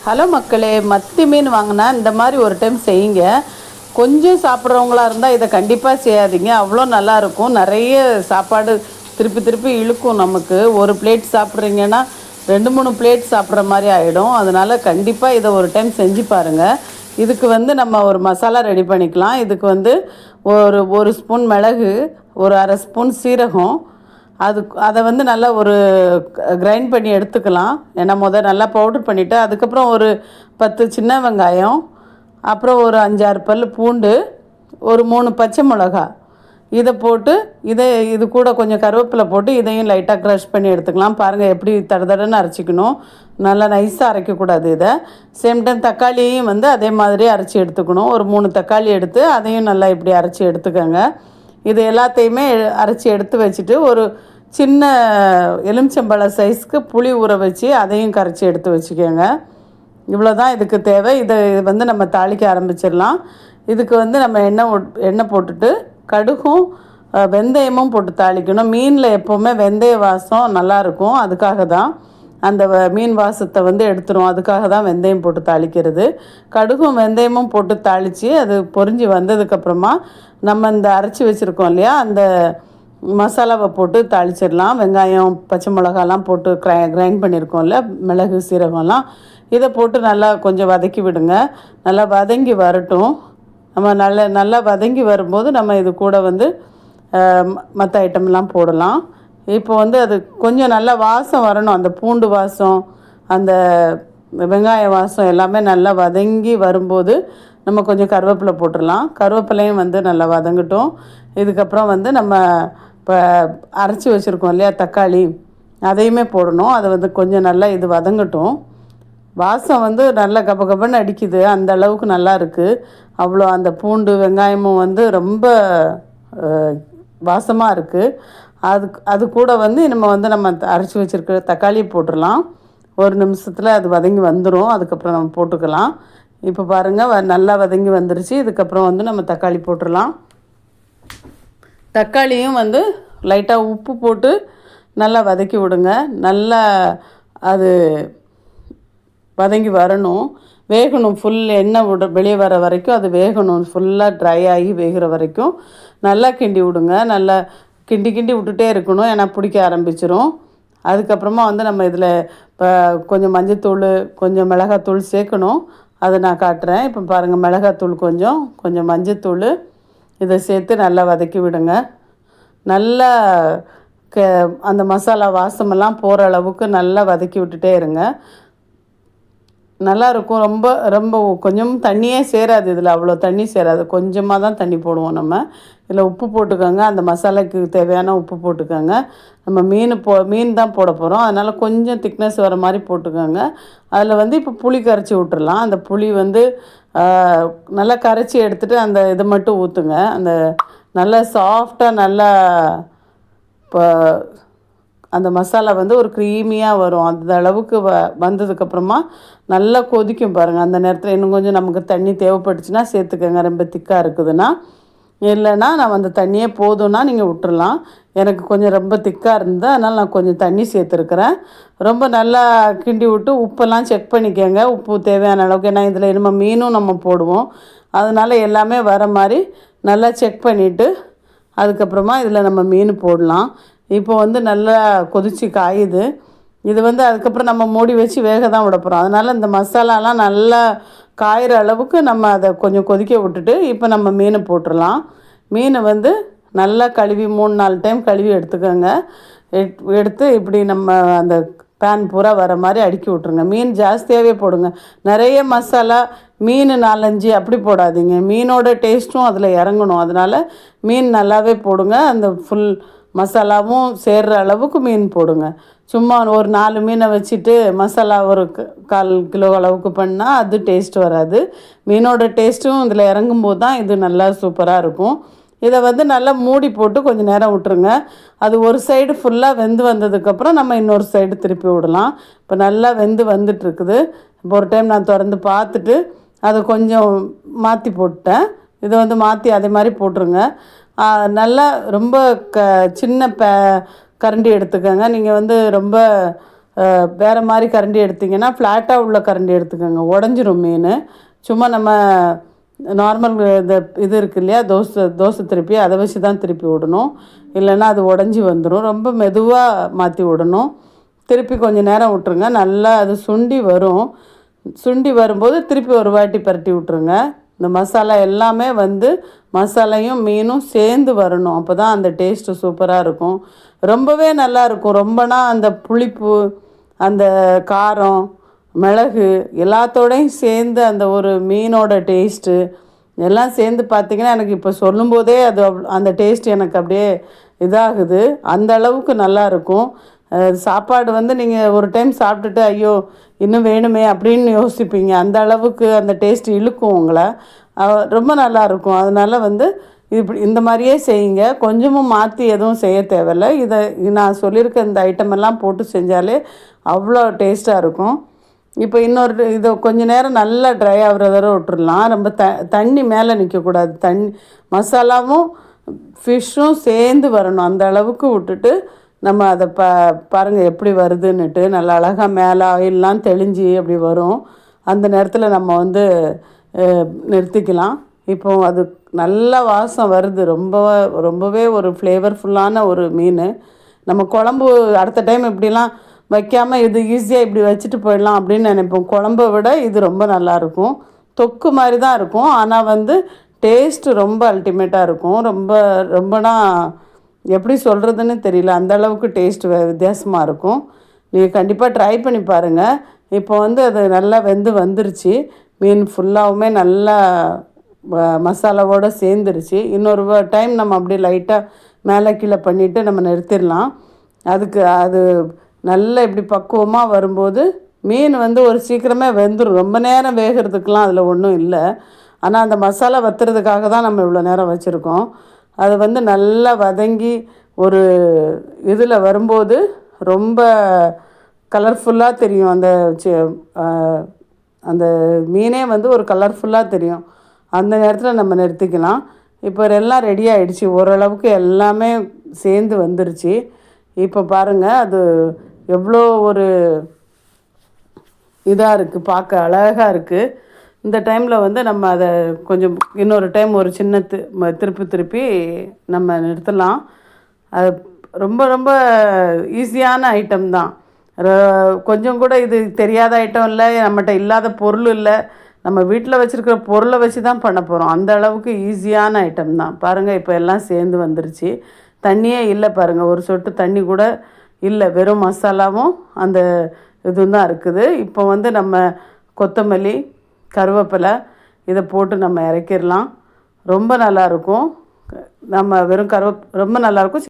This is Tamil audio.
ஹலோ மக்களே, மத்தி மீன் வாங்கினா இந்த மாதிரி ஒரு டைம் செய்யுங்க. கொஞ்சம் சாப்பிட்றவங்களா இருந்தால் இதை கண்டிப்பாக செய்யாதீங்க. அவ்வளோ நல்லாயிருக்கும். நிறைய சாப்பாடு திருப்பி திருப்பி இழுக்கும். நமக்கு ஒரு பிளேட் சாப்பிட்றீங்கன்னா 2-3 பிளேட் சாப்பிட்ற மாதிரி ஆகிடும். அதனால் கண்டிப்பாக இதை ஒரு டைம் செஞ்சு பாருங்கள். இதுக்கு நம்ம ஒரு மசாலா ரெடி பண்ணிக்கலாம். இதுக்கு ஒரு ஸ்பூன் மிளகு, ஒரு அரை ஸ்பூன் சீரகம், அதை நல்லா ஒரு கிரைண்ட் பண்ணி எடுத்துக்கலாம். ஏன்னா நல்லா பவுடர் பண்ணிவிட்டு அதுக்கப்புறம் ஒரு 10 சின்ன வெங்காயம், அப்புறம் ஒரு 5-6 பல் பூண்டு, ஒரு 3 பச்சை மிளகா, இதை போட்டு இது கூட கொஞ்சம் கருவேப்பிலை போட்டு இதையும் லைட்டாக க்ரஷ் பண்ணி எடுத்துக்கலாம். பாருங்கள் எப்படி தடன்னு அரைச்சிக்கணும். நல்லா நைஸாக அரைக்கக்கூடாது. இதை சேம் டைம் தக்காளியையும் அதே மாதிரி அரைச்சி எடுத்துக்கணும். ஒரு 3 தக்காளி எடுத்து அதையும் நல்லா இப்படி அரைச்சி எடுத்துக்கோங்க. இது எல்லாத்தையுமே அரைச்சி எடுத்து வச்சுட்டு ஒரு சின்ன எலுமிச்சம்பழ சைஸ்க்கு புளி ஊற வச்சு அதையும் கரைச்சி எடுத்து வச்சுக்கோங்க. இவ்வளோ தான் இதுக்கு தேவை. இதை நம்ம தாளிக்க ஆரம்பிச்சிடலாம். இதுக்கு நம்ம எண்ணெய் போட்டுட்டு கடுகும் வெந்தயமும் போட்டு தாளிக்கணும். மீனில் எப்போவுமே வெந்தய வாசம் நல்லாயிருக்கும். அதுக்காக தான் அந்த மீன் வாசத்தை எடுத்துரும். அதுக்காக தான் வெந்தயம் போட்டு தாளிக்கிறது. கடுகும் வெந்தயமும் போட்டு தாளித்து அது பொரிஞ்சு வந்ததுக்கப்புறமா நம்ம இந்த அரைச்சி வச்சுருக்கோம் இல்லையா, அந்த மசாலாவை போட்டு தாளிச்சிடலாம். வெங்காயம் பச்சை மிளகாலாம் போட்டு கிரைண்ட் பண்ணியிருக்கோம்ல, மிளகு சீரகம்லாம், இதை போட்டு நல்லா கொஞ்சம் வதக்கி விடுங்க. நல்லா வதங்கி வரட்டும். நம்ம நல்லா வதங்கி வரும்போது நம்ம இது கூட மற்ற ஐட்டம்லாம் போடலாம். இப்போ அது கொஞ்சம் நல்லா வாசம் வரணும். அந்த பூண்டு வாசம், அந்த வெங்காய வாசம் எல்லாமே நல்லா வதங்கி வரும்போது நம்ம கொஞ்சம் கருவேப்பிலை போட்டுடலாம். கருவேப்பிலையும் நல்லா வதங்கட்டும். இதுக்கப்புறம் நம்ம இப்போ அரைச்சி வச்சுருக்கோம் இல்லையா தக்காளி, அதையுமே போடணும். அதை கொஞ்சம் நல்லா இது வதங்கட்டும். வாசம் நல்லா கபகபன்னு அடிக்குது. அந்த அளவுக்கு நல்லா இருக்குது. அவ்வளோ அந்த பூண்டு வெங்காயமும் ரொம்ப வாசமாக இருக்குது. அது கூட நம்ம அரைச்சி வச்சுருக்கிற தக்காளியை போட்டுடலாம். ஒரு நிமிஷத்தில் அது வதங்கி வந்துடும். அதுக்கப்புறம் நம்ம போட்டுக்கலாம். இப்போ பாருங்கள் நல்லா வதங்கி வந்துருச்சு. இதுக்கப்புறம் நம்ம தக்காளி போட்டுடலாம். தக்காளியும் லைட்டாக உப்பு போட்டு நல்லா வதக்கி விடுங்க. நல்லா அது வதங்கி வரணும், வேகணும். ஃபுல் எண்ணெய் வெளியே வர வரைக்கும் அது வேகணும். ஃபுல்லாக ட்ரை ஆகி வேகிற வரைக்கும் நல்லா கிண்டி விடுங்க. நல்லா கிண்டி விட்டுட்டே இருக்கணும். ஏன்னா பிடிக்க ஆரம்பிச்சிரும். அதுக்கப்புறமா நம்ம இதில் இப்போ கொஞ்சம் மஞ்சத்தூள், கொஞ்சம் மிளகாத்தூள் சேர்க்கணும். அதை நான் காட்டுறேன். இப்போ பாருங்கள், மிளகாத்தூள் கொஞ்சம் மஞ்சத்தூள், இதை சேர்த்து நல்லா வதக்கி விடுங்க. நல்லா அந்த மசாலா வாசமெல்லாம் போகிற அளவுக்கு நல்லா வதக்கி விட்டுட்டே இருங்க. நல்லாயிருக்கும். ரொம்ப ரொம்ப கொஞ்சம் தண்ணியே சேராது. இதில் அவ்வளோ தண்ணி சேராது. கொஞ்சமாக தான் தண்ணி போடுவோம். நம்ம இதில் உப்பு போட்டுக்கோங்க. அந்த மசாலாவுக்கு தேவையான உப்பு போட்டுக்கோங்க. நம்ம மீன் தான் போட போகிறோம். அதனால் கொஞ்சம் திக்னஸ் வர மாதிரி போட்டுக்கோங்க. அதில் இப்போ புளி கரைச்சி விட்டுறலாம். அந்த புளி நல்லா கரைச்சி எடுத்துகிட்டு அந்த இதை மட்டும் ஊற்றுங்க. அந்த நல்லா சாஃப்டாக நல்லா இப்போ அந்த மசாலா ஒரு க்ரீமியாக வரும். அந்த அளவுக்கு வந்ததுக்கப்புறமா நல்லா கொதிக்கும் பாருங்கள். அந்த நேரத்தில் இன்னும் கொஞ்சம் நமக்கு தண்ணி தேவைப்பட்டுச்சுன்னா சேர்த்துக்கோங்க. ரொம்ப திக்காக இருக்குதுன்னா. இல்லைன்னா நான் அந்த தண்ணியே போதும்னா நீங்கள் விட்டுறலாம். எனக்கு கொஞ்சம் ரொம்ப திக்காக இருந்தது, அதனால் நான் கொஞ்சம் தண்ணி சேர்த்துருக்குறேன். ரொம்ப நல்லா கிண்டி விட்டு உப்பெல்லாம் செக் பண்ணிக்கோங்க. உப்பு தேவையான அளவுக்கு. ஏன்னா இதில் நம்ம மீனும் நம்ம போடுவோம். அதனால் எல்லாமே வர மாதிரி நல்லா செக் பண்ணிவிட்டு அதுக்கப்புறமா இதில் நம்ம மீன் போடலாம். இப்போ நல்லா கொதித்து காயுது. இது அதுக்கப்புறம் நம்ம மூடி வச்சு வேக தான் விட போகிறோம். அதனால் இந்த மசாலாலாம் நல்லா காயிற அளவுக்கு நம்ம அதை கொஞ்சம் கொதிக்க விட்டுட்டு இப்போ நம்ம மீனை போட்டுடலாம். மீனை நல்லா கழுவி 3-4 டைம் கழுவி எடுத்துக்கோங்க. எடுத்து இப்படி நம்ம அந்த பேன் பூரா வர மாதிரி அடுக்கி விட்ருங்க. மீன் ஜாஸ்தியாகவே போடுங்க. நிறைய மசாலா மீன் 4-5 அப்படி போடாதீங்க. மீனோட டேஸ்ட்டும் அதில் இறங்கணும். அதனால் மீன் நல்லாவே போடுங்க. அந்த ஃபுல் மசாலாவும் சேர்கிற அளவுக்கு மீன் போடுங்க. சும்மா ஒரு 4 மீனை வச்சுட்டு மசாலா ஒரு 1/4 கிலோ அளவுக்கு பண்ணால் அது டேஸ்ட் வராது. மீனோட டேஸ்ட்டும் இதில் இறங்கும்போது தான் இது நல்லா சூப்பராக இருக்கும். இதை நல்லா மூடி போட்டு கொஞ்சம் நேரம் விட்டுருங்க. அது ஒரு சைடு ஃபுல்லாக வெந்து வந்ததுக்கப்புறம் நம்ம இன்னொரு சைடு திருப்பி விடலாம். இப்போ நல்லா வெந்து வந்துட்டுருக்குது. இப்போ ஒரு டைம் நான் திறந்து பார்த்துட்டு அதை கொஞ்சம் மாற்றி போட்டேன். இதை மாற்றி அதே மாதிரி போட்டுருங்க. நல்லா ரொம்ப சின்ன கரண்டி எடுத்துக்கோங்க. நீங்கள் ரொம்ப வேறு மாதிரி கரண்டி எடுத்திங்கன்னா ஃப்ளாட்டாக உள்ள கரண்டி எடுத்துக்கோங்க, உடஞ்சிரும் மீன். சும்மா நம்ம நார்மல் இந்த இது இருக்கு இல்லையா, தோசை திருப்பி அதை வச்சு தான் திருப்பி விடணும், இல்லைன்னா அது உடஞ்சி வந்துடும். ரொம்ப மெதுவாக மாற்றி விடணும். திருப்பி கொஞ்சம் நேரம் விட்டுருங்க, நல்லா அது சுண்டி வரும். சுண்டி வரும்போது திருப்பி ஒரு வாட்டி பரட்டி விட்ருங்க. இந்த மசாலா எல்லாமே வந்து மசாலையும் மீனும் சேர்ந்து வரணும், அப்போ தான் அந்த டேஸ்ட்டு சூப்பராக இருக்கும். ரொம்பவே நல்லாயிருக்கும். ரொம்பனா அந்த புளிப்பு, அந்த காரம், மிளகு எல்லாத்தோடையும் சேர்ந்து அந்த ஒரு மீனோட டேஸ்ட்டு எல்லாம் சேர்ந்து பார்த்திங்கன்னா, எனக்கு இப்போ சொல்லும்போதே அது அந்த டேஸ்ட் எனக்கு அப்படியே இதாகுது. அந்த அளவுக்கு நல்லாயிருக்கும். சாப்பாடு வந்து நீங்கள் ஒரு டைம் சாப்பிட்டுட்டு ஐயோ இன்னும் வேணுமே அப்படின்னு யோசிப்பீங்க. அந்த அளவுக்கு அந்த டேஸ்ட் இழுக்கும் உங்களை. ரொம்ப நல்லாயிருக்கும். அதனால் வந்து இப்படி இந்த மாதிரியே செய்யுங்க. கொஞ்சமும் மாற்றி எதுவும் செய்ய தேவையில்லை. இதை நான் சொல்லியிருக்க இந்த ஐட்டமெல்லாம் போட்டு செஞ்சாலே அவ்வளோ டேஸ்ட்டாக இருக்கும். இப்போ இன்னொரு இதை கொஞ்சம் நேரம் நல்லா ட்ரை ஆகிற வரை விட்டுறலாம். ரொம்ப தண்ணி மேலே நிற்கக்கூடாது. மசாலாவும் ஃபிஷ்ஷும் சேர்ந்து வரணும், அந்த அளவுக்கு விட்டுட்டு நம்ம அதை பாருங்கள் எப்படி வருதுன்னுட்டு. நல்லா அழகாக மேலே ஆயிலெலாம் தெளிஞ்சு அப்படி வரும். அந்த நேரத்தில் நம்ம வந்து நிறுத்திக்கலாம். இப்போ அது நல்ல வாசம் வருது. ரொம்பவே ஒரு ஃப்ளேவர்ஃபுல்லான ஒரு மீன். நம்ம குழம்பு அடுத்த டைம் இப்படிலாம் வைக்காமல் இது ஈஸியாக இப்படி வச்சுட்டு போயிடலாம் அப்படின்னு நினைப்போம். குழம்பை விட இது ரொம்ப நல்லாயிருக்கும். தொக்கு மாதிரி தான் இருக்கும், ஆனால் வந்து டேஸ்ட்டு ரொம்ப அல்டிமேட்டாக இருக்கும். ரொம்பனா எப்படி சொல்கிறதுன்னு தெரியல, அந்த அளவுக்கு டேஸ்ட் வித்தியாசமாக இருக்கும். நீங்கள் கண்டிப்பாக ட்ரை பண்ணி பாருங்கள். இப்போ வந்து அது நல்லா வெந்து வந்துருச்சு. மீன் ஃபுல்லாகவுமே நல்லா மசாலாவோடு சேர்ந்துருச்சு. இன்னொரு டைம் நம்ம அப்படியே லைட்டாக மேலே கீழே பண்ணிவிட்டு நம்ம நிறுத்திடலாம். அது நல்லா இப்படி பக்குவமாக வரும்போது மீன் வந்து ஒரு சீக்கிரமே வெந்துடும். ரொம்ப நேரம் வேகிறதுக்கெலாம் அதில் ஒன்றும் இல்லை. ஆனால் அந்த மசாலா வற்றுறதுக்காக தான் நம்ம இவ்வளோ நேரம் வச்சுருக்கோம். அது வந்து நல்லா வதங்கி ஒரு இதில் வரும்போது ரொம்ப கலர்ஃபுல்லாக தெரியும். அந்த மீனே வந்து ஒரு கலர்ஃபுல்லாக தெரியும். அந்த நேரத்தில் நம்ம நிறுத்திக்கலாம். இப்போ எல்லாம் ரெடி ஆகிடுச்சி. ஓரளவுக்கு எல்லாமே சேர்ந்து வந்துருச்சு. இப்போ பாருங்கள் அது எவ்வளோ ஒரு இதாக இருக்குது, பார்க்க அழகாக இருக்குது. இந்த டைமில் வந்து நம்ம அதை கொஞ்சம் இன்னொரு டைம் ஒரு சின்ன திருப்பி நம்ம நிறுத்தலாம். அது ரொம்ப ரொம்ப ஈஸியான ஐட்டம் தான். கொஞ்சம் கூட இது தெரியாத ஐட்டம் இல்லை, நம்மகிட்ட இல்லாத பொருள் இல்லை. நம்ம வீட்டில் வச்சுருக்கிற பொருளை வச்சு தான் பண்ண போகிறோம். அந்த அளவுக்கு ஈஸியான ஐட்டம் தான். பாருங்கள் இப்போ எல்லாம் சேர்ந்து வந்துருச்சு. தண்ணியே இல்லை பாருங்கள், ஒரு சொட்டு தண்ணி கூட இல்லை. வெறும் மசாலாவும் அந்த இதுவும் தான் இருக்குது. இப்போ வந்து நம்ம கொத்தமல்லி, கருவேப்பிலை இதை போட்டு நம்ம இறக்கிடலாம். ரொம்ப நல்லாயிருக்கும். நம்ம வெறும் ரொம்ப நல்லாயிருக்கும்.